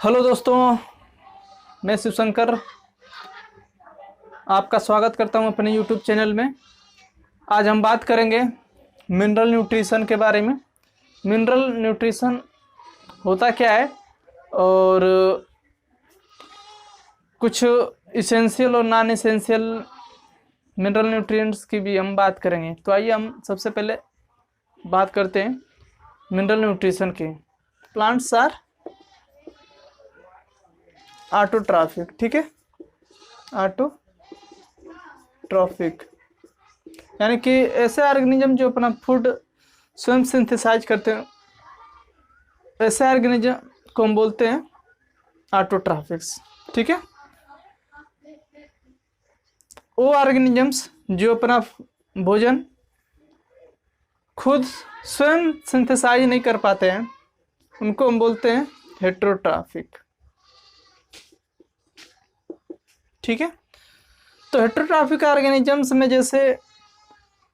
Hello दोस्तों, मैं शिवशंकर आपका स्वागत करता हूं अपने यूट्यूब चैनल में। आज हम बात करेंगे मिनरल न्यूट्रिशन के बारे में। मिनरल न्यूट्रिशन होता क्या है और कुछ इसेंशियल और नॉन इसेंशियल मिनरल न्यूट्रिएंट्स की भी हम बात करेंगे। तो आइए हम सबसे पहले बात करते हैं मिनरल न्यूट्रिशन की। प्लांट्स आर ऑटोट्रॉफिक, ठीक है, ऑटोट्रॉफिक यानी कि ऐसे ऑर्गेनिज्म जो अपना फूड स्वयं सिंथेसाइज करते हैं, ऐसे ऑर्गेनिज्म को हम बोलते हैं ऑटोट्रॉफिक्स, ठीक है। वो ऑर्गेनिजम्स जो अपना भोजन खुद स्वयं सिंथेसाइज नहीं कर पाते हैं, उनको हम बोलते हैं हेटेरोट्रॉफिक, ठीक है। तो हेटेरोट्रॉफिक ऑर्गेनिजम्स में जैसे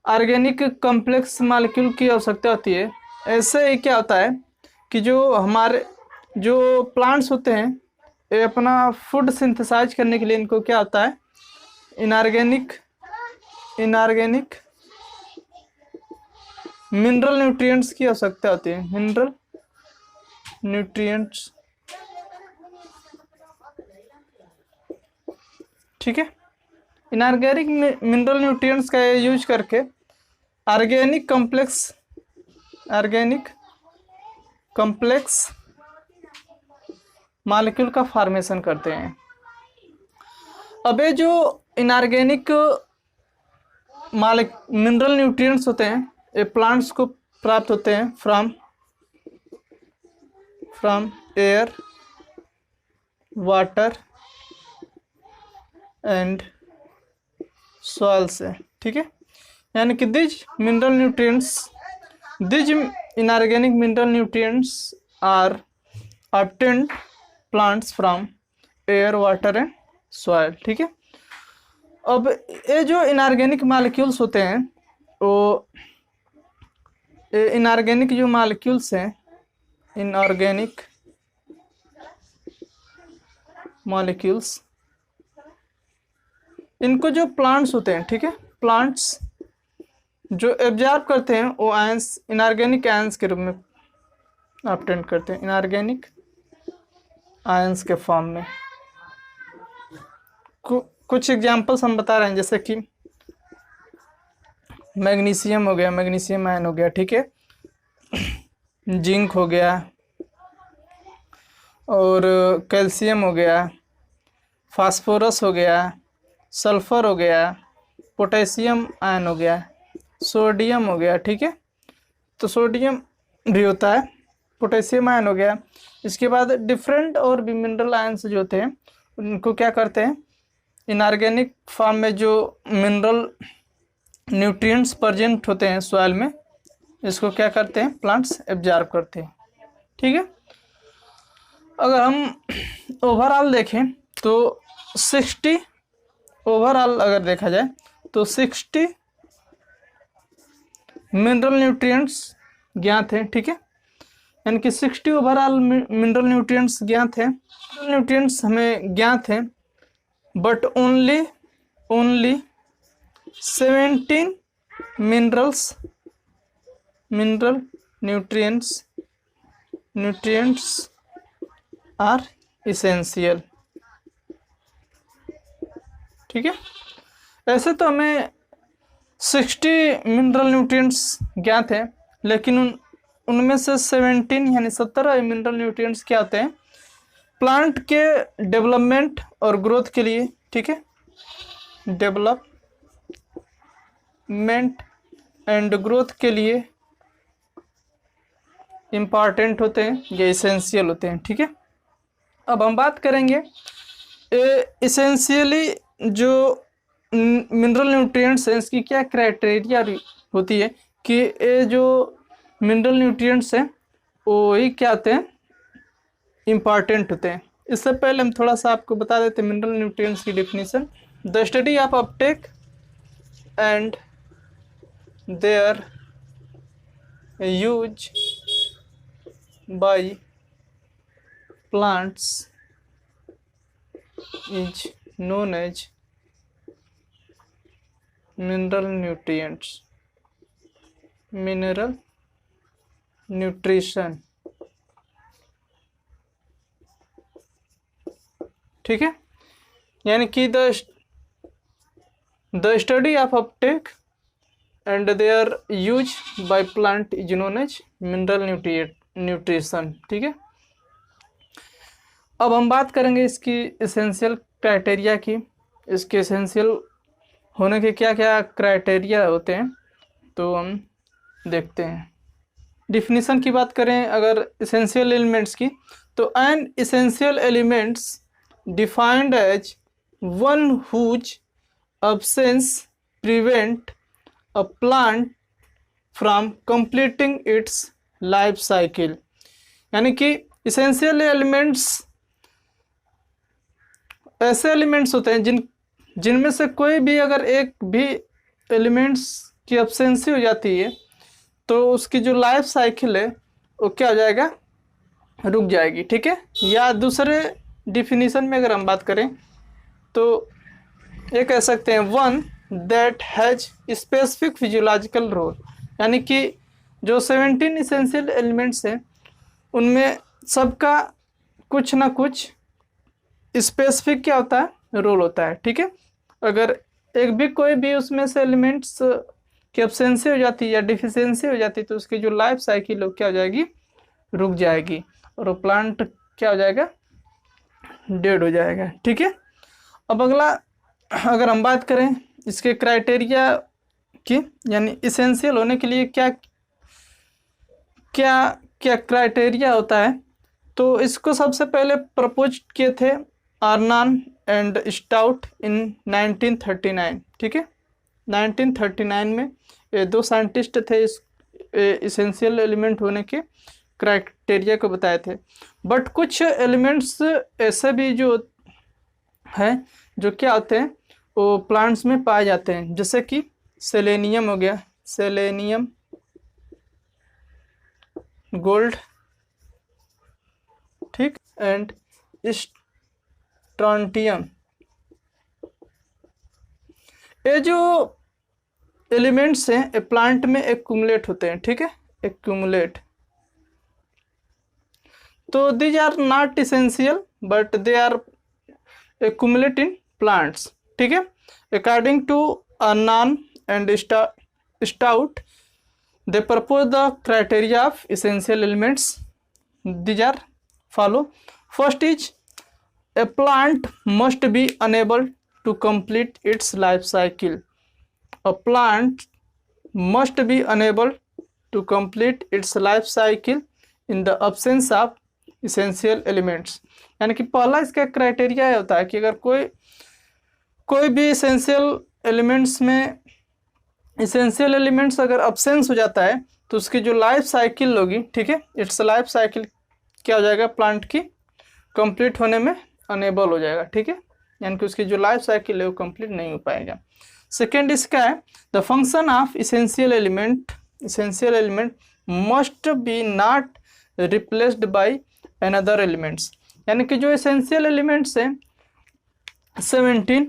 ऑर्गेनिक कॉम्प्लेक्स मॉलिक्यूल की आवश्यकता होती है, ऐसे ही क्या होता है कि जो हमारे जो प्लांट्स होते हैं, ये अपना फूड सिंथेसाइज करने के लिए इनको क्या होता है, इनऑर्गेनिक मिनरल न्यूट्रिएंट्स की आवश्यकता होती है। मिनरल न्यूट्रिएंट्स, ठीक है। इनऑर्गेनिक मिनरल न्यूट्रिएंट्स का यूज करके ऑर्गेनिक कॉम्प्लेक्स मॉलिक्यूल का फॉर्मेशन करते हैं। अब ये जो इनऑर्गेनिक मिनरल न्यूट्रिएंट्स होते हैं, ये प्लांट्स को प्राप्त होते हैं from air, water and soil से, ठीक है। यानी कि these inorganic mineral nutrients are obtained plants from air, water and soil, ठीक है। अब ये जो इनऑर्गेनिक मॉलिक्यूल्स होते हैं, वो इनऑर्गेनिक जो मॉलिक्यूल्स हैं, इनऑर्गेनिक मॉलिक्यूल्स, इनको जो प्लांट्स होते हैं, ठीक है, प्लांट्स जो एब्जॉर्ब करते हैं वो आयंस इनऑर्गेनिक आयंस के रूप में ऑब्टेन करते हैं, इनऑर्गेनिक आयंस के फॉर्म में। कुछ एग्जांपल्स हम बता रहे हैं, जैसे कि मैग्नीशियम हो गया, मैग्नीशियम आयन हो गया, ठीक है, जिंक हो गया, और कैल्शियम हो गया, फास्फोरस हो गया, सल्फर हो गया, पोटेशियम आयन हो गया, सोडियम हो गया, ठीक है। तो सोडियम भी होता है, पोटेशियम आयन हो गया। इसके बाद डिफरेंट और भी मिनरल आयन्स जो होते हैं, उनको क्या करते हैं, इनऑर्गेनिक फॉर्म में जो मिनरल न्यूट्रिएंट्स प्रेजेंट होते हैं सॉइल में, इसको क्या करते हैं, प्लांट्स एब्जॉर्ब करते हैं, ठीक है। अगर हम ओवरऑल देखें तो 60 ओवरऑल अगर देखा जाए तो 60 मिनरल न्यूट्रिएंट्स ज्ञात हैं, ठीक है। यानी कि 60 ओवरऑल मिनरल न्यूट्रिएंट्स ज्ञात हैं। न्यूट्रिएंट्स हमें ज्ञात हैं, but only 17 mineral nutrients are essential, ठीक है। ऐसे तो हमें 60 मिनरल न्यूट्रिएंट्स ज्ञात हैं, लेकिन उनमें से 17 यानी 17 मिनरल न्यूट्रिएंट्स क्या होते हैं, प्लांट के डेवलपमेंट और ग्रोथ के लिए, ठीक है, डेवलपमेंट एंड ग्रोथ के लिए इम्पॉर्टेंट होते हैं, ये इसेंशियल होते हैं, ठीक है। अब हम बात करेंगे इसेंशियली जो मिनरल न्यूट्रिएंट्स हैं, इसकी क्या क्राइटेरिया होती है कि ये जो मिनरल न्यूट्रिएंट्स हैं वो ही क्या होते हैं, इम्पॉर्टेंट होते हैं। इससे पहले हम थोड़ा सा आपको बता देते हैं मिनरल न्यूट्रिएंट्स की definition. The study of uptake and their use by plants is known as mineral nutrients, mineral nutrition। ठीक है, यानी कि the study of uptake and their use by plant is known as mineral nutrition. ठीक है, अब हम बात करेंगे इसकी एसेंशियल क्राइटेरिया की। इसके एसेंशियल होने के क्या क्या क्राइटेरिया होते हैं तो हम देखते हैं। डिफिनीशन की बात करें अगर एसेंशियल एलिमेंट्स की, तो an essential elements defined as one whose absence prevent a plant from completing its life cycle। यानी कि essential elements ऐसे एलिमेंट्स होते हैं जिनमें से कोई भी अगर एक भी एलिमेंट्स की एब्सेंसी हो जाती है तो उसकी जो लाइफ साइकिल है वो क्या हो जाएगा, रुक जाएगी। ठीक है, या दूसरे डिफिनीशन में अगर हम बात करें तो ये कह सकते हैं one that has specific physiological role. यानी कि जो 17 इसेंशियल एलिमेंट्स हैं उनमें सबका कुछ ना कुछ स्पेसिफिक क्या होता है, रोल होता है। ठीक है, अगर एक भी कोई भी उसमें से एलिमेंट्स की एब्सेंसी हो जाती है या डिफिशियंसी हो जाती है तो उसकी जो लाइफ साइकिल क्या हो जाएगी, रुक जाएगी और वो प्लांट क्या हो जाएगा, डेड हो जाएगा। ठीक है, अब अगला अगर हम बात करें इसके क्राइटेरिया की, यानी इसेंशियल होने के लिए क्या क्या क्या क्राइटेरिया होता है, तो इसको सबसे पहले प्रपोज किए थे आर्नन एंड स्टाउट इन 1939। ठीक है, 1939 में ये दो साइंटिस्ट थे इस इसेंशियल एलिमेंट होने के क्राइटेरिया को बताए थे। बट कुछ एलिमेंट्स ऐसे भी जो हैं जो क्या होते हैं वो प्लांट्स में पाए जाते हैं, जैसे कि सेलेनियम हो गया, सेलेनियम, गोल्ड, ठीक, एंड स्ट्रॉन्टियम। ये जो एलिमेंट्स हैं ये प्लांट में एक्यूमुलेट होते हैं। ठीक है, एक्यूमुलेट। तो these are not essential but they are accumulate in plants. ठीक है, according to Arnon and Stout they propose the criteria of essential elements. These are follow. First is a plant must be unable to complete its life cycle. A plant must be unable to complete its life cycle in the absence of essential elements. यानी कि पहला इसका criteria होता है कि अगर कोई भी इसेंशियल एलिमेंट्स में इसेंशियल एलिमेंट्स अगर एब्सेंस हो जाता है तो उसकी जो लाइफ साइकिल होगी, ठीक है, इट्स लाइफ साइकिल क्या हो जाएगा, प्लांट की कंप्लीट होने में अनेबल हो जाएगा। ठीक है, यानी कि उसकी जो लाइफ साइकिल है वो कंप्लीट नहीं हो पाएगा। सेकेंड इसका है the function of essential element must be not replaced by another elements. यानी कि जो इसेंशियल एलिमेंट्स हैं 17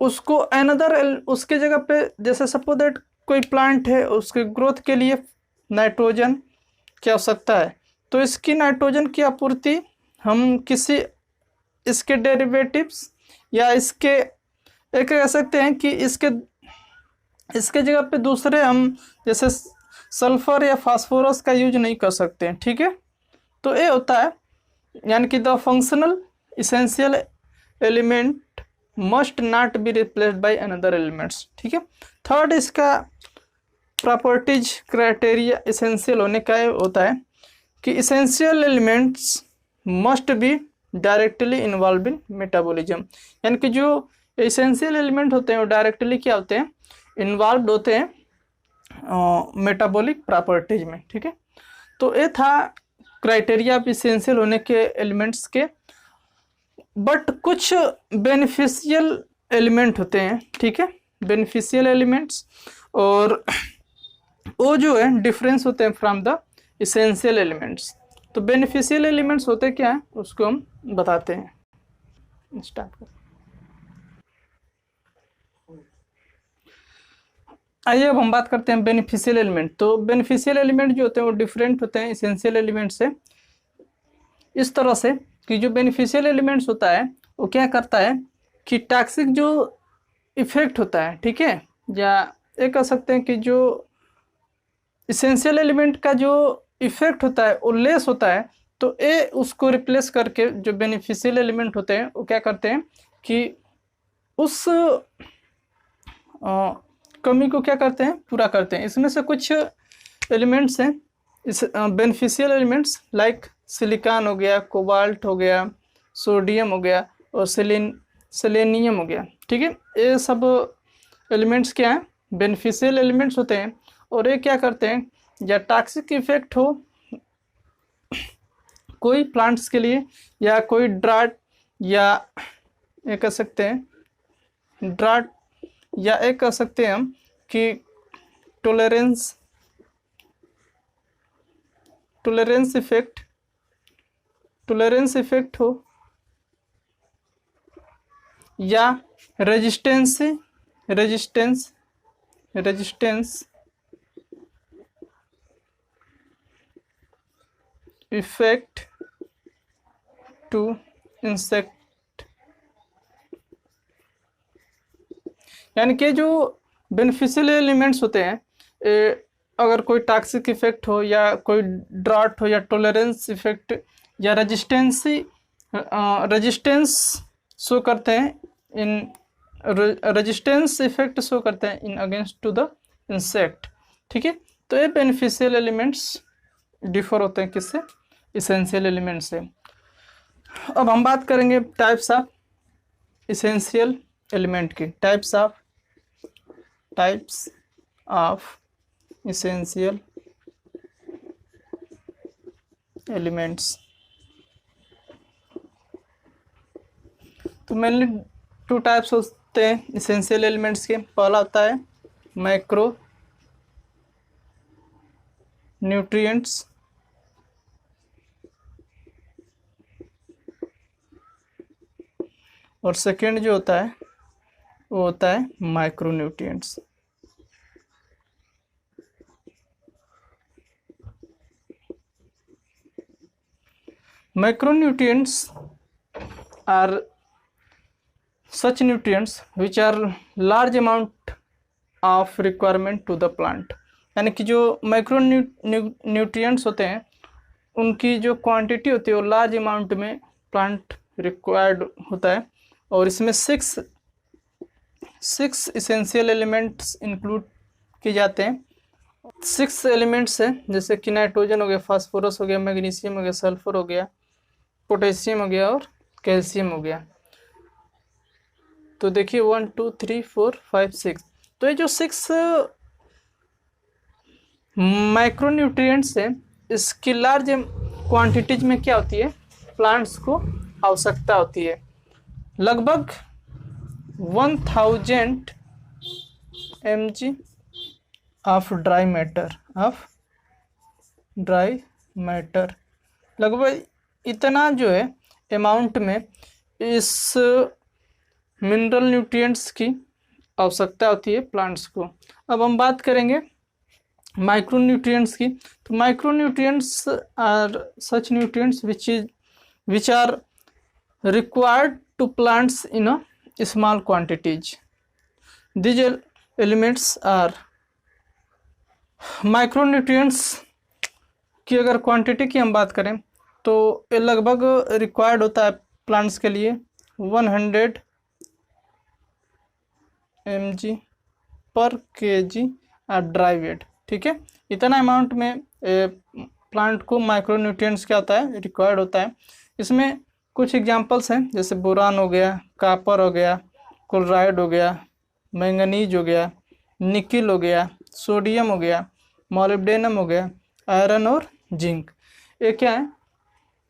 उसको अनदर उसके जगह पे, जैसे सपोज दैट कोई प्लांट है उसके ग्रोथ के लिए नाइट्रोजन की आवश्यकता है तो इसकी नाइट्रोजन की आपूर्ति हम किसी इसके डेरिवेटिव्स या इसके एक कह सकते हैं कि इसके जगह पे दूसरे हम जैसे सल्फर या फास्फोरस का यूज नहीं कर सकते हैं। ठीक है, तो ये होता है यानी कि the functional essential element must not be replaced by another elements. ठीक है, थर्ड इसका प्रॉपर्टीज क्राइटेरिया इसेंशियल होने का होता है कि essential elements must be directly involve in metabolism. यानी कि जो इसेंशियल एलिमेंट होते हैं वो डायरेक्टली क्या होते हैं, इन्वॉल्व होते हैं मेटाबॉलिक प्रॉपर्टीज में। ठीक है, तो ये था क्राइटेरिया ऑफ इसेंशियल होने के एलिमेंट्स के। बट कुछ बेनिफिशियल एलिमेंट होते हैं, ठीक है, बेनिफिशियल एलिमेंट्स, और वो जो है डिफरेंस होते हैं फ्रॉम द इसेंशियल एलिमेंट्स। तो बेनिफिशियल एलिमेंट्स होते क्या हैं उसको हम बताते हैं। स्टार्ट कर। आइए अब हम बात करते हैं बेनिफिशियल एलिमेंट। तो बेनिफिशियल एलिमेंट जो होते हैं वो डिफरेंट होते हैं इसेंशियल एलिमेंट से, इस तरह से कि जो बेनिफिशियल एलिमेंट्स होता है वो क्या करता है कि टॉक्सिक जो इफेक्ट होता है, ठीक है, या ये कह सकते हैं कि जो इसेंशियल एलिमेंट का जो इफेक्ट होता है वो लेस होता है, तो ये उसको रिप्लेस करके जो बेनिफिशियल एलिमेंट होते हैं वो क्या करते हैं कि उस कमी को क्या करते हैं, पूरा करते हैं। इसमें से कुछ एलिमेंट्स हैं इस बेनिफिशियल एलिमेंट्स, लाइक सिलिकॉन हो गया, कोबाल्ट हो गया, सोडियम हो गया और सेलेनियम हो गया, ठीक है। ये सब एलिमेंट्स क्या हैं, बेनिफिशियल एलिमेंट्स होते हैं। और ये क्या करते हैं, या टॉक्सिक इफेक्ट हो कोई प्लांट्स के लिए, या कोई ड्राट, या ये कह सकते हैं ड्राट, या एक कह सकते हैं हम कि टॉलरेंस इफेक्ट हो, या रेजिस्टेंस इफेक्ट टू इंसेक्ट, यानी कि जो बेनिफिशियल एलिमेंट्स होते हैं, अगर कोई टॉक्सिक इफेक्ट हो, या कोई ड्राट हो, या टॉलरेंस इफेक्ट, या रेजिस्टेंस शो करते हैं इन रेजिस्टेंस इफेक्ट शो करते हैं in against to the insect, ठीक है। तो ये बेनिफिशियल एलिमेंट्स डिफर होते हैं किससे, इसेंशियल एलिमेंट से। अब हम बात करेंगे टाइप्स ऑफ इसेंशियल एलिमेंट की, टाइप्स ऑफ इसेंशियल एलिमेंट्स। तो मेनली 2 टाइप्स होते हैं इसेंशियल एलिमेंट्स के। पहला होता है माइक्रो न्यूट्रिएंट्स, और सेकेंड जो होता है वो होता है micro nutrients. Macronutrients are such nutrients which are large amount of requirement to the plant, यानी कि जो माइक्रो न्यूट्रिएंट्स होते हैं उनकी जो क्वांटिटी होती है वो लार्ज अमाउंट में प्लांट रिक्वायर्ड होता है। और इसमें सिक्स इसेंशियल एलिमेंट्स इंक्लूड किए जाते हैं। 6 एलिमेंट्स हैं, जैसे कि नाइट्रोजन हो गया, फास्फोरस हो गया, मैग्नीशियम हो गया, सल्फर हो गया, पोटेशियम हो गया और कैल्शियम हो गया। तो देखिए 1 2 3 4 5 6, तो ये जो 6 माइक्रोन्यूट्रिएंट्स है इसकी लार्ज क्वांटिटीज में क्या होती है, प्लांट्स को आवश्यकता होती है। लगभग 1000 mg ऑफ ड्राई मैटर, लगभग इतना जो है अमाउंट में इस मिनरल न्यूट्रिएंट्स की आवश्यकता होती है प्लांट्स को। अब हम बात करेंगे माइक्रो न्यूट्रिएंट्स की। तो micro nutrients are such nutrients which are required to plants in a small quantities. These elements are micro nutrients की अगर क्वांटिटी की हम बात करें तो ये लगभग रिक्वायर्ड होता है प्लांट्स के लिए 100 mg पर kg ऑफ ड्राई वेट, ठीक है। इतना अमाउंट में प्लांट को माइक्रो न्यूट्रिएंट्स क्या होता है, रिक्वायर्ड होता है। इसमें कुछ एग्जांपल्स हैं, जैसे बोरान हो गया, कॉपर हो गया, क्लोराइड हो गया, मैंगनीज हो गया, निकिल हो गया, सोडियम हो गया, मॉलिब्डेनम हो गया, आयरन और जिंक। ये क्या है,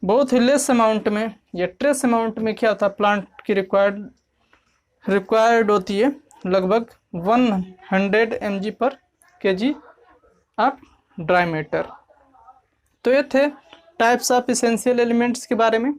बहुत ही लेस अमाउंट में या ट्रेस अमाउंट में क्या होता है प्लांट की रिक्वायर्ड होती है, लगभग 100 mg पर kg ऑफ ड्राई मैटर। तो ये थे टाइप्स ऑफ इसेंशियल एलिमेंट्स के बारे में।